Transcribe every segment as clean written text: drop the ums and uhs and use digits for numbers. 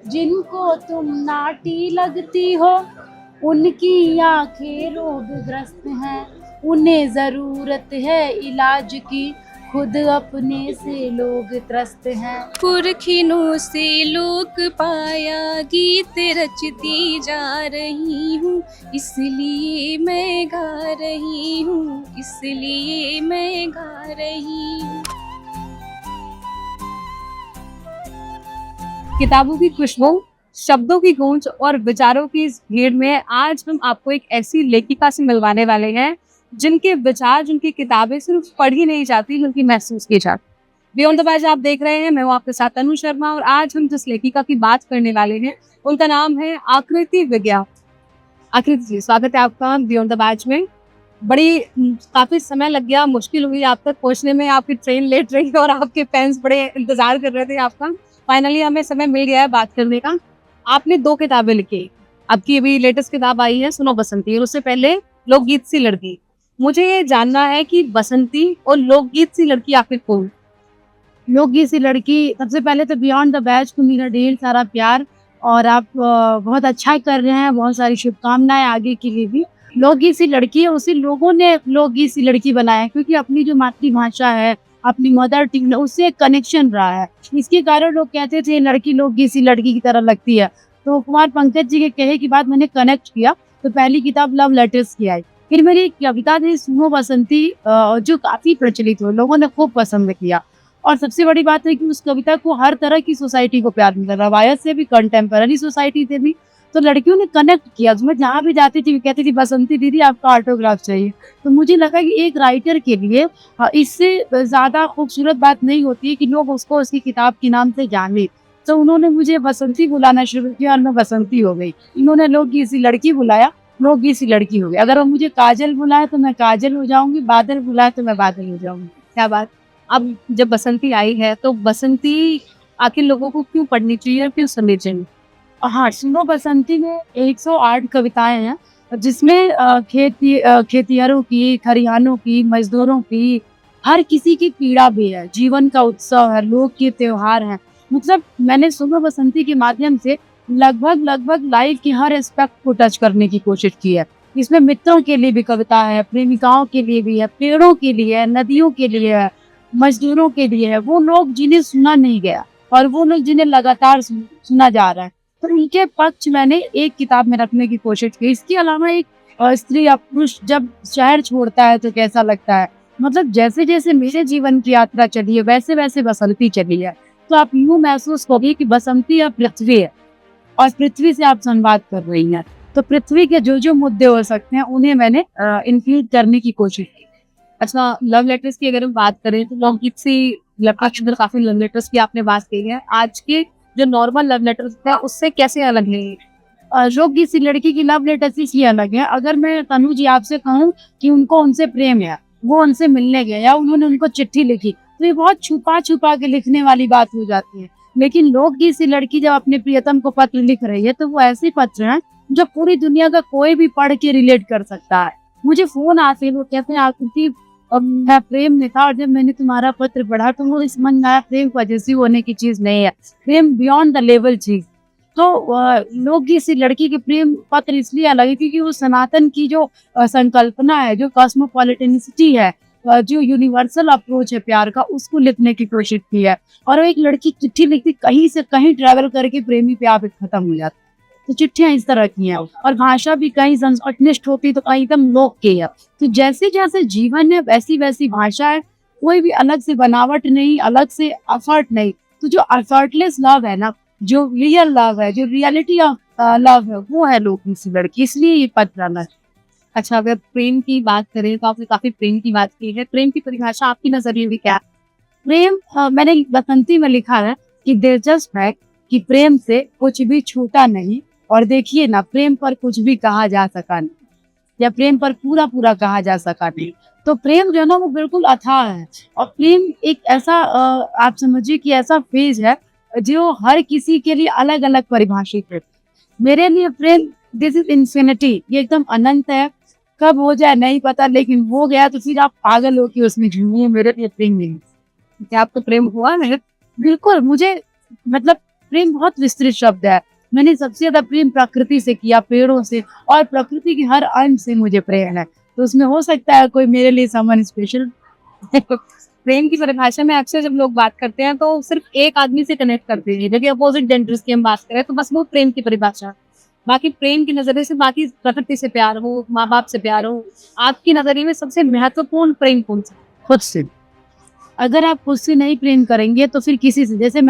जिनको तुम नाटी लगती हो, उनकी आंखें रोगग्रस्त हैं, उन्हें जरूरत है इलाज की, खुद अपने से लोग त्रस्त हैं। पुरखिनों से लोक पाया, गीत रचती जा रही हूँ, इसलिए मैं गा रही हूँ, इसलिए मैं गा रही हूँ। किताबों की खुशबू, शब्दों की गूंज और विचारों की इस भीड़ में आज हम आपको एक ऐसी लेखिका से मिलवाने वाले हैं जिनके विचार, जिनकी किताबें सिर्फ पढ़ी नहीं जाती बल्कि महसूस की जाती। बियॉन्ड द पेज आप देख रहे हैं, मैं हूं आपके साथ तनु शर्मा और आज हम जिस लेखिका की बात करने वाले हैं उनका नाम है आकृति विज्ञा। आकृति जी, स्वागत है आपका बियॉन्ड द पेज में। काफी समय लग गया, मुश्किल हुई आप तक पहुंचने में, आपकी ट्रेन लेट रही और आपके फैंस बड़े इंतजार कर रहे थे आपका। फाइनली हमें समय मिल गया है बात करने का। आपने 2 किताबें लिखी, आपकी अभी लेटेस्ट किताब आई है सुनो बसंती, और उससे पहले लोकगीत सी लड़की। मुझे ये जानना है कि बसंती और लोकगीत सी लड़की आखिर कौन? लोकगीत सी लड़की, सबसे पहले तो बियॉन्ड द बैच को मेरा ढेर सारा प्यार, और आप बहुत अच्छा कर रहे हैं, बहुत सारी शुभकामनाएं आगे के लिए भी। लोकगीत सी लड़की है, उसे लोगों ने लोकगीत सी लड़की बनाया है, क्योंकि अपनी जो मातृभाषा है, अपनी मदर टंग, उससे एक कनेक्शन रहा है। इसके कारण लोग कहते थे लड़की लोकगीत सी लड़की की तरह लगती है। तो कुमार पंकज जी के कहे की बात मैंने कनेक्ट किया, तो पहली किताब लव लेटर्स की आई। फिर मेरी एक कविता थी सुनो बसंती, जो काफी प्रचलित हुई, लोगों ने खूब पसंद किया। और सबसे बड़ी बात है कि उस कविता को हर तरह की सोसाइटी को प्यार मिला, रवायत से भी, कंटेम्पररी सोसाइटी से भी। तो लड़कियों ने कनेक्ट किया। मैं जहाँ भी जाती थी कहती थी बसंती दीदी आपका ऑटोग्राफ चाहिए। तो मुझे लगा कि एक राइटर के लिए इससे ज्यादा खूबसूरत बात नहीं होती है कि लोग उसको उसकी किताब के नाम से जाने। तो उन्होंने मुझे बसंती बुलाना शुरू किया और मैं बसंती हो गई। इन्होंने लोग किसी लड़की बुलाया, लोग किसी लड़की हो गई। अगर वो मुझे काजल बुलाए तो मैं काजल हो जाऊंगी, बादल बुलाए तो मैं बादल हो जाऊंगी। क्या बात। अब जब बसंती आई है तो बसंती आखिर लोगों को क्यों पढ़नी चाहिए और क्यों समझनी चाहिए? हाँ, सुनो बसंती में 108 कविताएं हैं, जिसमें खेतिहरों की, खरिहानों की, मजदूरों की, हर किसी की पीड़ा भी है, जीवन का उत्सव है, लोग के त्योहार हैं। मतलब मैंने सुनो बसंती के माध्यम से लगभग लगभग लाइफ की हर एस्पेक्ट को टच करने की कोशिश की है। इसमें मित्रों के लिए भी कविता है, प्रेमिकाओं के लिए भी है, पेड़ों के लिए है, नदियों के लिए है, मजदूरों के लिए है, वो लोग जिन्हें सुना नहीं गया और वो लोग जिन्हें लगातार सुना जा रहा है। तो इनके पक्ष मैंने एक किताब में रखने की कोशिश की। इसके अलावा एक स्त्री या पुरुष जब शहर छोड़ता है तो कैसा लगता है, मतलब जैसे जैसे मेरे जीवन की यात्रा चली है वैसे वैसे बसंती चली है। तो आप यूं महसूस करोगे कि बसंती अब पृथ्वी है और पृथ्वी से आप संवाद कर रही हैं। तो पृथ्वी के जो जो मुद्दे हो सकते हैं उन्हें मैंने इंक्लूड करने की कोशिश की। अच्छा, लव लेटर्स की अगर हम बात करें तो लोकगीत सी लड़की के काफी लव लेटर्स की आपने बात की है। आज के जो नॉर्मल लव लेटर्स है उससे कैसे अलग है? लोकगीत सी लड़की की लव लेटर्स इसलिए अलग है। अगर मैं तनु जी आपसे कहूँ कि उनको उनसे प्रेम है, वो उनसे मिलने गए या उन्होंने उनको चिट्ठी लिखी, तो ये बहुत छुपा छुपा के लिखने वाली बात हो जाती है। लेकिन लोकगीत सी लड़की जब अपने प्रियतम को पत्र लिख रही है तो वो ऐसे पत्र हैं जो पूरी दुनिया का कोई भी पढ़ के रिलेट कर सकता है। मुझे फोन आते हैं, वो कहते हैं आकृति अब मैं प्रेम में था और जब मैंने तुम्हारा पत्र पढ़ा तो वो समझ में आया प्रेम पॉजिटिव होने की चीज नहीं है, प्रेम बियॉन्ड द लेवल चीज। तो लोकगीत सी लड़की के प्रेम पत्र इसलिए अलग है क्योंकि वो सनातन की जो संकल्पना है, जो कॉस्मोपॉलिटनिसिटी है, जो यूनिवर्सल अप्रोच है प्यार का, उसको लिखने की कोशिश की है। और एक लड़की चिट्ठी लिखती, कहीं से कहीं ट्रेवल करके प्रेमी प्यार खत्म हो जाता। तो चिट्ठियां इस तरह की हैं और भाषा भी कहीं संस्कृतनिष्ठ होती तो कहीं एकदम लोक की है। तो जैसे जैसे जीवन है वैसी वैसी भाषा है, कोई भी अलग से बनावट नहीं, अलग से एफर्ट नहीं। तो जो एफर्टलेस लव है ना, जो रियल लव है, जो रियलिटी ऑफ लव है, वो है लोकगीत सी लड़की, इसलिए ये पत्र अलग। अच्छा, अगर प्रेम की बात करें तो आपने काफी प्रेम की बात की है। प्रेम की परिभाषा आपकी नजरिए में क्या है? प्रेम, मैंने बसंती में लिखा है कि दिलचस्प है कि प्रेम से कुछ भी छूटा नहीं, और देखिए ना प्रेम पर कुछ भी कहा जा सका नहीं, या प्रेम पर पूरा पूरा कहा जा सका नहीं। तो प्रेम जो है ना वो बिल्कुल अथाह है। और प्रेम एक ऐसा आप समझिए कि ऐसा फेज है जो हर किसी के लिए अलग अलग परिभाषित है। मेरे लिए प्रेम दिस इज इंफिनिटी, ये एकदम अनंत है, कब हो जाए नहीं पता, लेकिन हो गया तो फिर आप पागल हो कि उसमें झूमिए। मेरे लिए प्रेम नहीं। क्या आपको प्रेम हुआ है? बिल्कुल, मुझे मतलब प्रेम बहुत विस्तृत शब्द है। मैंने सबसे ज्यादा प्रेम प्रकृति से किया, पेड़ों से, और प्रकृति के हर अंग से मुझे प्रेम है। तो उसमें हो सकता है कोई मेरे लिए समवन स्पेशल। प्रेम की परिभाषा में अक्सर जब लोग बात करते हैं तो सिर्फ एक आदमी से कनेक्ट करते हैं, जबकि अपोजिट जेंडर्स की हम बात करें तो बस वो प्रेम की परिभाषा। बाकी प्रेम की नजरिए से बाकी प्रकृति से प्यार हो, माँ बाप से प्यार हो, आपकी नजरिए में सबसे महत्वपूर्ण प्रेम कौन सा? खुद से। अगर आप खुद से नहीं प्रेम करेंगे तो फिर किसी से, जैसे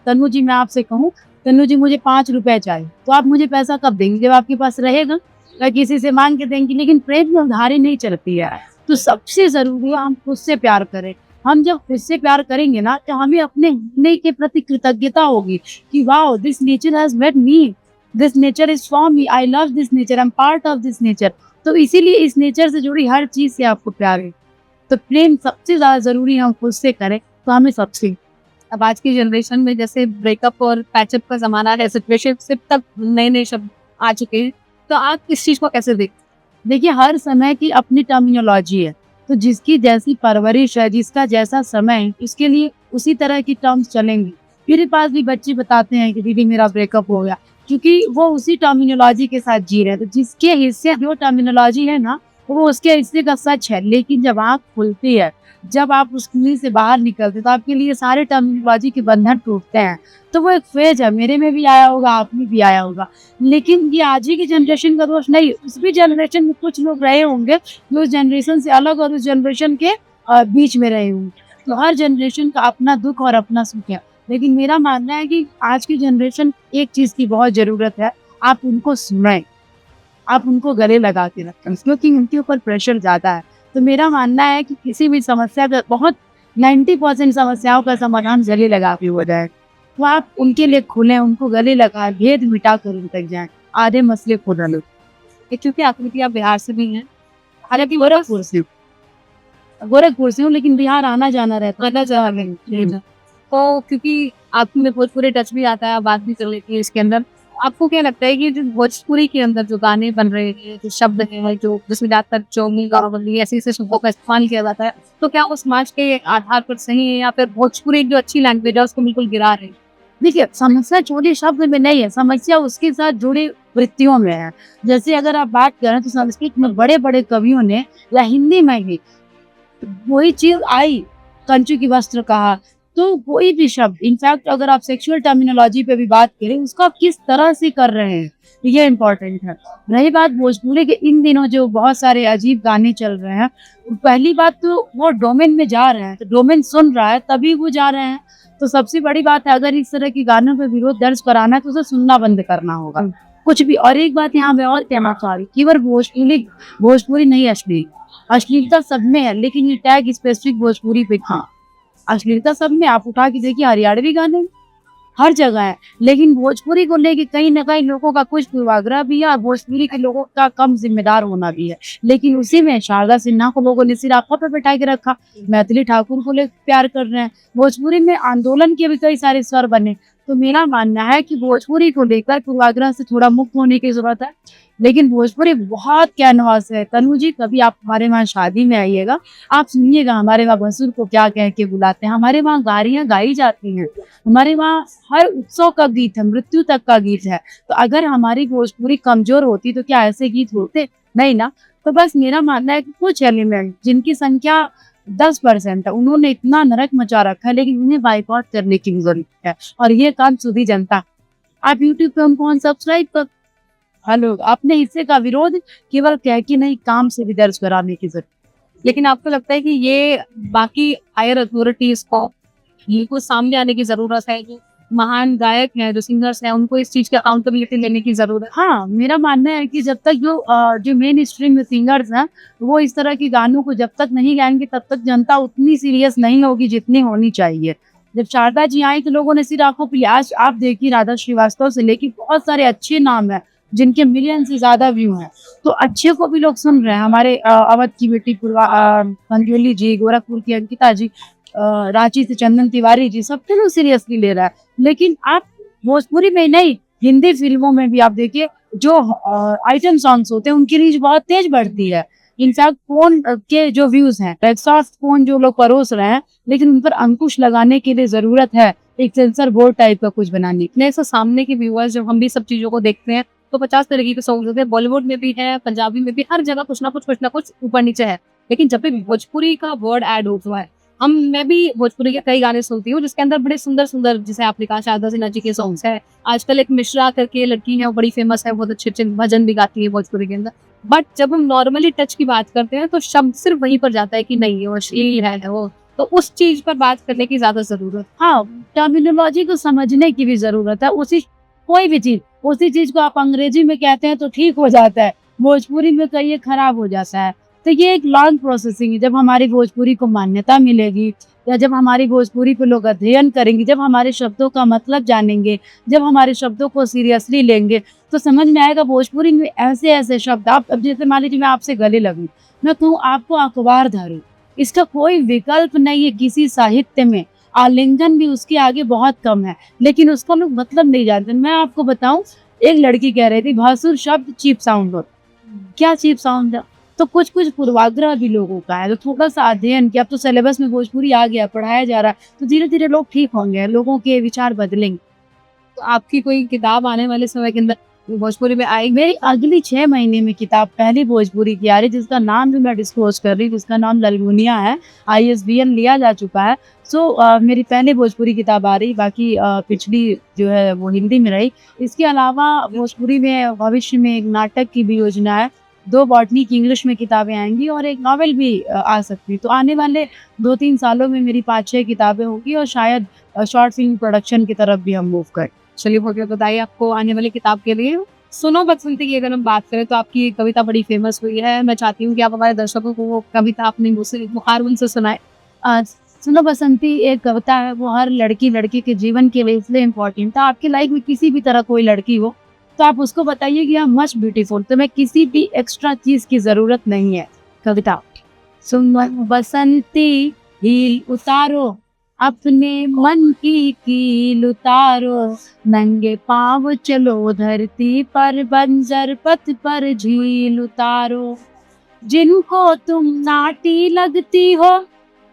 तनु जी, मैं आपसे कहूँ तनु जी मुझे 5 रुपए चाहिए, तो आप मुझे पैसा कब देंगे? जब आपके पास रहेगा, या किसी से मांग के देंगे। लेकिन प्रेम में उधारी नहीं चलती है। तो सबसे जरूरी है हम खुद से प्यार करें। हम जब खुद से प्यार करेंगे ना, तो हमें अपने के प्रति कृतज्ञता होगी कि wow, this nature has made me, this nature is for me, I love this nature, I am part of this nature. तो इसीलिए इस नेचर से जुड़ी हर चीज से आपको प्यार है। तो प्रेम सबसे ज्यादा जरूरी है हम खुद से करें, तो हमें सबसे। अब आज की जनरेशन में जैसे ब्रेकअप और पैचअप का जमाना है, सिचुएशनशिप तक नए नए शब्द आ चुके हैं, तो आप इस चीज को कैसे देखते? देखिए, हर समय की अपनी टर्मिनोलॉजी है। तो जिसकी जैसी परवरिश है, जिसका जैसा समय है, उसके लिए उसी तरह की टर्म्स चलेंगी। मेरे पास भी बच्चे बताते हैं कि दीदी मेरा ब्रेकअप हो गया, क्योंकि वो उसी टर्मिनोलॉजी के साथ जी रहे हैं। तो जिसके हिस्से जो टर्मिनोलॉजी है ना, वो उसके हिस्से का सच है। लेकिन जब आँख खुलती है, जब आप उस कुएं से बाहर निकलते, तो आपके लिए सारे टर्मिनोलॉजी के बंधन टूटते हैं। तो वो एक फेज है, मेरे में भी आया होगा, आप में भी आया होगा। लेकिन ये आज ही की जनरेशन का दोष नहीं, उस भी जनरेशन में कुछ लोग रहे होंगे जो उस जनरेशन से अलग और उस जनरेशन के बीच में रहे होंगे। तो हर जनरेशन का अपना दुख और अपना सुख है। लेकिन मेरा मानना है कि आज की जनरेशन एक चीज की बहुत जरूरत है, आप उनको सुनें, आप उनको गले लगा के रखें, क्योंकि उनके ऊपर प्रेशर ज्यादा है। तो मेरा मानना है कि किसी भी समस्या का, बहुत 90% समस्याओं का समाधान गले लगा के हो जाए। तो आप उनके लिए खुले, उनको गले लगाए, भेद मिटा कर उन तक जाए, आधे मसले खुद हल। क्योंकि आकृति आप बिहार से भी हैं, हालांकि गोरखपुर से हूँ, लेकिन बिहार आना जाना रहता है। तो क्योंकि आपको में भोजपुरी टच भी आता है, बात भी कर लेती है इसके अंदर। आपको क्या लगता है कि जो भोजपुरी के अंदर जो गाने बन रहे हैं, जो शब्द हैं, जो जिसमें ज्यादातर चौंगी गावली ऐसे ऐसे शब्दों का इस्तेमाल किया जाता है, तो क्या वो समाज के आधार पर सही है, या फिर भोजपुरी जो अच्छी लैंग्वेज है उसको बिल्कुल गिरा रहे हैं? देखिए, समस्या चोरी शब्द में नहीं है, समस्या उसके साथ जुड़ी वृत्तियों में है। जैसे अगर आप बात करें तो संस्कृत में बड़े बड़े कवियों ने, या हिंदी में भी वही चीज आई, कंचू की वस्त्र कहा। तो कोई भी शब्द, इनफैक्ट अगर आप सेक्सुअल टर्मिनोलॉजी पे भी बात करें, उसको आप किस तरह से कर रहे हैं, ये इम्पोर्टेंट है। रही बात भोजपुरी के इन दिनों जो बहुत सारे अजीब गाने चल रहे हैं, पहली बात तो वो डोमेन में जा रहे हैं, तो डोमेन सुन रहा है तभी वो जा रहे हैं। तो सबसे बड़ी बात है, अगर इस तरह के गानों पे विरोध दर्ज कराना है तो उसे सुनना बंद करना होगा, कुछ भी। और एक बात यहाँ पे और कहना चाह रही, केवल भोजपुरी नहीं, अश्लीलता सब में है, लेकिन ये टैग स्पेसिफिक भोजपुरी पे था। अश्लीलता सब में, आप उठा के देखिए, हरियाणवी गाने हर जगह है। लेकिन भोजपुरी को लेके कहीं ना कहीं लोगों का कुछ पूर्वाग्रह भी है, और भोजपुरी के लोगों का कम जिम्मेदार होना भी है। लेकिन उसी में शारदा सिन्हा को लोगों ने सिर आंखों पे बैठा के रखा, मैथिली ठाकुर को लेकर प्यार कर रहे हैं। भोजपुरी में आंदोलन के भी कई सारे स्वर बने। तो मेरा मानना है कि भोजपुरी को लेकर पूर्वाग्रह से थोड़ा मुक्त होने की जरूरत है। लेकिन भोजपुरी बहुत कैनवास है। तनु जी, कभी आप हमारे वहाँ शादी में आइएगा, आप सुनिएगा हमारे वहाँ भसुर को क्या कह के बुलाते हैं। हमारे वहाँ गारियाँ गाई जाती हैं, हमारे वहाँ हर उत्सव का गीत है, मृत्यु तक का गीत है। तो अगर हमारी भोजपुरी कमजोर होती तो क्या ऐसे गीत होते? नहीं ना। तो बस मेरा मानना है कि कुछ एलिमेंट जिनकी संख्या 10% है, उन्होंने इतना नरक मचा रखा है, लेकिन उन्हें बाइकआउट करने की जरूरत है। और ये काम सुधी जनता, आप यूट्यूब पे हमको अनसब्सक्राइब कर, हेलो, अपने हिस्से का विरोध केवल कह के नहीं, काम से भी दर्ज कराने की जरूरत। लेकिन आपको लगता है कि ये बाकी हायर अथॉरिटीज को इनको सामने आने की जरूरत है, जो महान गायक हैं, जो सिंगर्स हैं, उनको इस चीज की अकाउंटेबिलिटी लेने की जरूरत है? हाँ, मेरा मानना है कि जब तक जो मेन स्ट्रीम सिंगर्स हैं, वो इस तरह के गानों को जब तक नहीं गाएंगे, तब तक जनता उतनी सीरियस नहीं होगी जितनी होनी चाहिए। जब शारदा जी आई तो लोगों ने सिर आंखों पे, आज आप देखिए राधा श्रीवास्तव से लेके बहुत सारे अच्छे नाम हैं जिनके मिलियन से ज्यादा व्यू हैं। तो अच्छे को भी लोग सुन रहे हैं। हमारे अवध की बेटी पंजुली जी, गोरखपुर की अंकिता जी, रांची से चंदन तिवारी जी, सबके लोग सीरियसली ले रहा है। लेकिन आप भोजपुरी में नहीं, हिंदी फिल्मों में भी आप देखिए, जो आइटम सॉन्ग्स होते हैं उनकी रीच बहुत तेज बढ़ती है। इनफैक्ट फोन के जो व्यूज हैं, एग्जॉस्ट फोन जो लोग परोस रहे हैं, लेकिन उन पर अंकुश लगाने के लिए जरूरत है एक सेंसर बोर्ड टाइप का कुछ बनाने। अपने से सामने के व्यूअर्स, जब हम भी सब चीजों को देखते हैं तो 50 तरीके के सॉन्ग होते हैं, बॉलीवुड में भी है, पंजाबी में भी, हर जगह कुछ ना कुछ ऊपर नीचे है। लेकिन जब भी भोजपुरी का वर्ड ऐड हुआ है, मैं भी भोजपुरी के कई गाने सुनती हूँ जिसके अंदर बड़े सुंदर सुंदर, जैसे आपने कहा शारदा सिन्हा जी के सॉन्ग्स है। आजकल एक मिश्रा करके लड़की है, वो बड़ी फेमस है, बहुत अच्छे अच्छे भजन भी गाती है भोजपुरी के अंदर। बट जब हम नॉर्मली टच की बात करते हैं तो शब्द सिर्फ वहीं पर जाता है कि नहीं वो अश्लील है वो, तो उस चीज पर बात करने की ज्यादा जरूरत। हाँ, टर्मिनोलॉजी को समझने की भी जरूरत है। कोई भी चीज, उसी चीज को आप अंग्रेजी में कहते हैं तो ठीक हो जाता है, भोजपुरी में कहिए खराब हो जाता है। तो ये एक लॉन्ग प्रोसेसिंग है। जब हमारी भोजपुरी को मान्यता मिलेगी, या जब हमारी भोजपुरी पे लोग अध्ययन करेंगे, जब हमारे शब्दों का मतलब जानेंगे, जब हमारे शब्दों को सीरियसली लेंगे, तो समझ में आएगा भोजपुरी में ऐसे ऐसे शब्द। आप अब जैसे मान लीजिए मैं आपसे गले लगूं, मैं कहूँ आपको अखबार धरूं, इसका कोई विकल्प नहीं है किसी साहित्य में। आलिंगन भी उसके आगे बहुत कम है, लेकिन उसका लोग मतलब नहीं जानते। मैं आपको बताऊं, एक लड़की कह रही थी भासुर शब्द चीप साउंड होता। क्या चीप साउंड है? तो कुछ कुछ पूर्वाग्रह भी लोगों का है। तो थोड़ा सा अध्ययन किया, अब तो सिलेबस में भोजपुरी आ गया, पढ़ाया जा रहा है, तो धीरे धीरे लोग ठीक होंगे, लोगों के विचार बदलेंगे। तो आपकी कोई किताब आने वाले समय के अंदर भोजपुरी में आएगी? मेरी अगली 6 महीने में किताब पहली भोजपुरी की आ रही, जिसका नाम भी मैं डिस्क्लोज कर रही हूँ, जिसका नाम ललगुनिया है। ISBN लिया जा चुका है। मेरी पहली भोजपुरी किताब आ रही, बाकी पिछली जो है वो हिंदी में रही। इसके अलावा भोजपुरी में भविष्य में एक नाटक की भी योजना है, 2 बॉटनी की इंग्लिश में किताबें आएंगी और एक नॉवेल भी आ सकती है। तो आने वाले 2-3 सालों में मेरी 5-6 किताबें होंगी, और शायद शॉर्ट फिल्म प्रोडक्शन की तरफ भी हम मूव करें। चलिए, बहुत बहुत बधाई आपको आने वाली किताब के लिए। सुनो बसंती की अगर हम बात करें तो आपकी कविता बड़ी फेमस हुई है। मैं चाहती हूँ कि आप हमारे दर्शकों को वो कविता अपनी मुखारबन से सुनाए। सुनो बसंती एक कविता है, वो हर लड़की के जीवन के लिए इसलिए इम्पोर्टेंट था। आपकी लाइफ में किसी भी तरह कोई लड़की हो, तो आप उसको बताइए कि हम मच ब्यूटीफुल, तुम्हें किसी भी एक्स्ट्रा चीज की जरूरत नहीं है। कविता। सुनो बसंती हील उतारो, अपने मन की कील उतारो, नंगे पाँव चलो धरती पर, बंजर पथ पर झील उतारो। जिनको तुम नाटी लगती हो,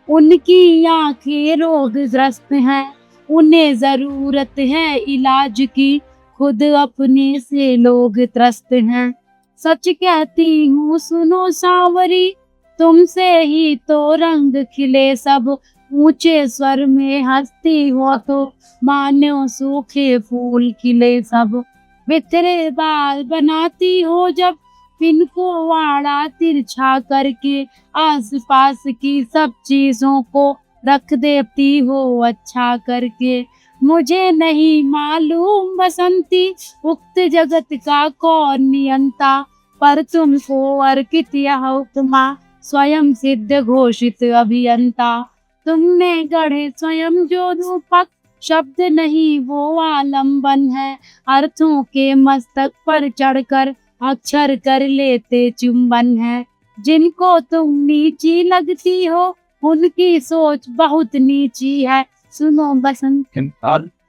उनकी आंखें रोगग्रस्त हैं, उन्हें जरूरत है इलाज की, खुद अपने से लोग त्रस्त हैं। सच कहती हूँ सुनो सावरी, तुमसे ही तो रंग खिले सब, ऊंचे स्वर में हंसती हो तो मानो सूखे फूल खिले सब। बिखरे बाल बनाती हो जब, इनको वाड़ा तिरछा करके, आस पास की सब चीजों को रख देती हो अच्छा करके। मुझे नहीं मालूम बसंती, उक्त जगत का कौन नियंता, पर तुमको अर्पित यह उपमा, स्वयं सिद्ध घोषित अभियंता। तुमने गढ़े स्वयं जो रूपक, शब्द नहीं वो आलम्बन है, अर्थों के मस्तक पर चढ़कर अक्षर कर लेते चुंबन है। जिनको तुम नीची लगती हो, उनकी सोच बहुत नीची है। सुनो बसंत।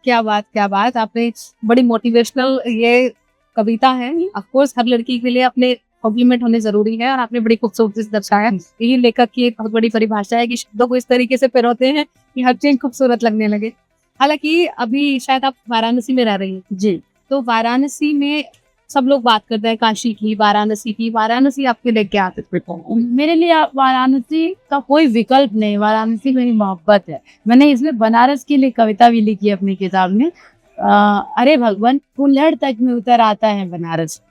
क्या बात, आपने बड़ी मोटिवेशनल ये कविता है। ऑफ कोर्स हर लड़की के लिए अपने कॉम्प्लीमेंट होने जरूरी है, और आपने बड़ी खूबसूरती से दर्शाया। यही लेखक की एक बहुत बड़ी परिभाषा है कि शब्दों को इस तरीके से पिरोते हैं कि हर चीज खूबसूरत लगने लगे। हालांकि अभी शायद आप वाराणसी में रह रही हैं जी, तो वाराणसी में सब लोग बात करते हैं काशी की, वाराणसी की। वाराणसी आपके लिए क्या है? मेरे लिए वाराणसी का कोई विकल्प नहीं, वाराणसी मेरी मोहब्बत है। मैंने इसमें बनारस के लिए कविता भी लिखी है अपनी किताब में। अरे भगवान, कुल्हड़ तक में उतर आता है बनारस।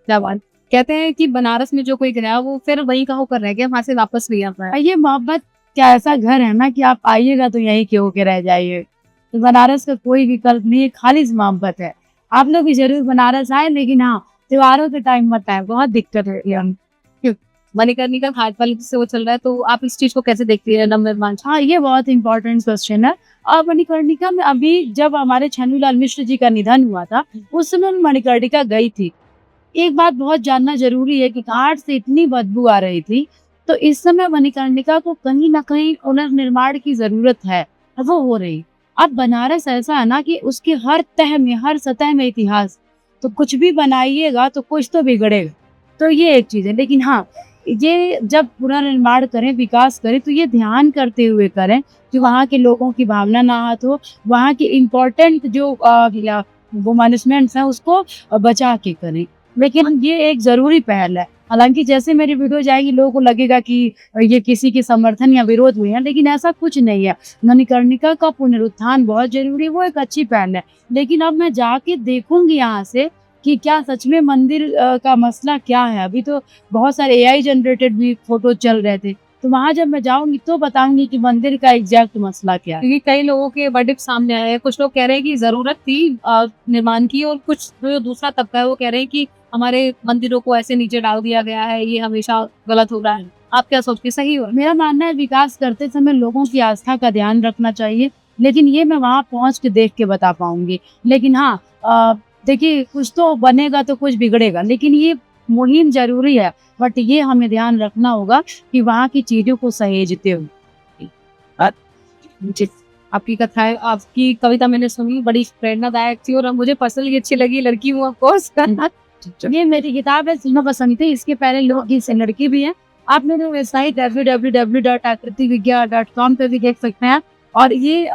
क्या बात। कहते हैं कि बनारस में जो कोई गया वो फिर वहीं का होकर रह गया, वहां से वापस नहीं आता है। ये मोहब्बत क्या ऐसा घर है ना कि आप आइएगा तो यहीं के होके रह जाइए। तो बनारस का कोई विकल्प नहीं है, खालिस मोहब्बत है। आप लोग भी जरूर बनारस आए, लेकिन हाँ त्योहारों के टाइम मत आए, बहुत दिक्कत है। मणिकर्णिका घाट वाले से वो चल रहा है, तो आप इस चीज को कैसे देखती है नवनिर्माण? हाँ, ये बहुत इंपॉर्टेंट क्वेश्चन है। और मणिकर्णिका में अभी जब हमारे छन्नूलाल मिश्र जी का निधन हुआ था, उस समय मैं मणिकर्णिका गई थी। एक बात बहुत जानना जरूरी है कि घाट से इतनी बदबू आ रही थी, तो इस समय मणिकर्णिका को कहीं ना कहीं पुनर्निर्माण की जरूरत है, वो हो रही। अब बनारस ऐसा है ना कि उसके हर तह में, हर सतह में इतिहास, तो कुछ भी बनाइएगा तो कुछ तो बिगड़ेगा। तो ये एक चीज है। लेकिन हाँ, ये जब पुनर्निर्माण करें, विकास करें, तो ये ध्यान करते हुए करें कि वहाँ के लोगों की भावना ना आहत हो, वहाँ की इम्पोर्टेंट जो वो मॉन्यूमेंट्स हैं उसको बचा के करें। लेकिन ये एक ज़रूरी पहल है। हालाँकि जैसे मेरी वीडियो जाएगी लोगों को लगेगा कि ये किसी के समर्थन या विरोध में है, लेकिन ऐसा कुछ नहीं है। मणिकर्णिका का पुनरुत्थान बहुत ज़रूरी है, वो एक अच्छी पहल है। लेकिन अब मैं जाके देखूँगी यहाँ से कि क्या सच में मंदिर का मसला क्या है? अभी तो बहुत सारे एआई जनरेटेड भी फ़ोटो चल रहे थे। तो वहाँ जब मैं जाऊँगी तो बताऊँगी कि मंदिर का एग्ज़ैक्ट मसला क्या है। क्योंकि कई लोगों के वर्डिक्ट सामने आए हैं। कुछ लोग कह रहे हैं कि ज़रूरत थी निर्माण की, और कुछ जो दूसरा तबका है वो कह रहे हैं कि हमारे मंदिरों को ऐसे नीचे डाल दिया गया है, ये हमेशा गलत हो रहा है। आप क्या सोचते हैं, सही हो? मेरा मानना है विकास करते समय लोगों की आस्था का ध्यान रखना चाहिए, लेकिन ये मैं वहाँ पहुँच के देख के बता पाऊँगी। लेकिन हाँ, देखिए कुछ तो बनेगा तो कुछ बिगड़ेगा, लेकिन ये मुहिम ज़रूरी है, बट ये हमें ध्यान रखना होगा कि वहाँ की चीज़ों को सहेजते हुए। जी, आपकी कथाएँ, आपकी कविता मैंने सुनी, बड़ी प्रेरणादायक थी और मुझे पर्सनली अच्छी लगी। लड़की हूँ ऑफ कोर्स। ये मेरी किताब है सुनो पसंद थी, इसके पहले लोकगीत से लड़की भी है। आप मेरे वेबसाइट www.akritividya.com पे भी देख सकते हैं। और ये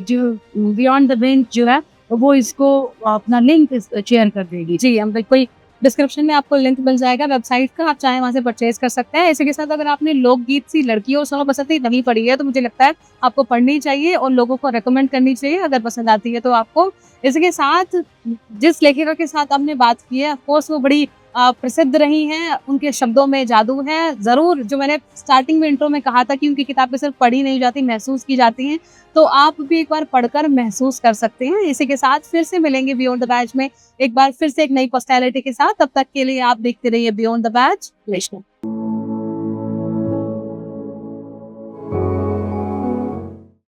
जो बियॉन्ड द बेंच जो है वो इसको अपना लिंक शेयर कर देगी। जी, हम कोई डिस्क्रिप्शन में आपको लिंक मिल जाएगा वेबसाइट का, आप चाहें वहाँ से परचेज कर सकते हैं। इसी के साथ अगर आपने लोकगीत सी लड़की और सुनो पसंद थी नहीं पढ़ी है, तो मुझे लगता है आपको पढ़नी चाहिए और लोगों को रेकमेंड करनी चाहिए अगर पसंद आती है तो आपको। इसके साथ जिस लेखिका के साथ आपने बात की है, ऑफ कोर्स वो बड़ी प्रसिद्ध रही हैं, उनके शब्दों में जादू है। ज़रूर, जो मैंने स्टार्टिंग में इंट्रो में कहा था कि उनकी किताबें सिर्फ पढ़ी नहीं जाती, महसूस की जाती हैं, तो आप भी एक बार पढ़कर महसूस कर सकते हैं। इसी के साथ फिर से मिलेंगे बियॉन्ड द बैच में, एक बार फिर से एक नई पर्सनैलिटी के साथ। तब तक के लिए आप देखते रहिए बियॉन्ड द बैच।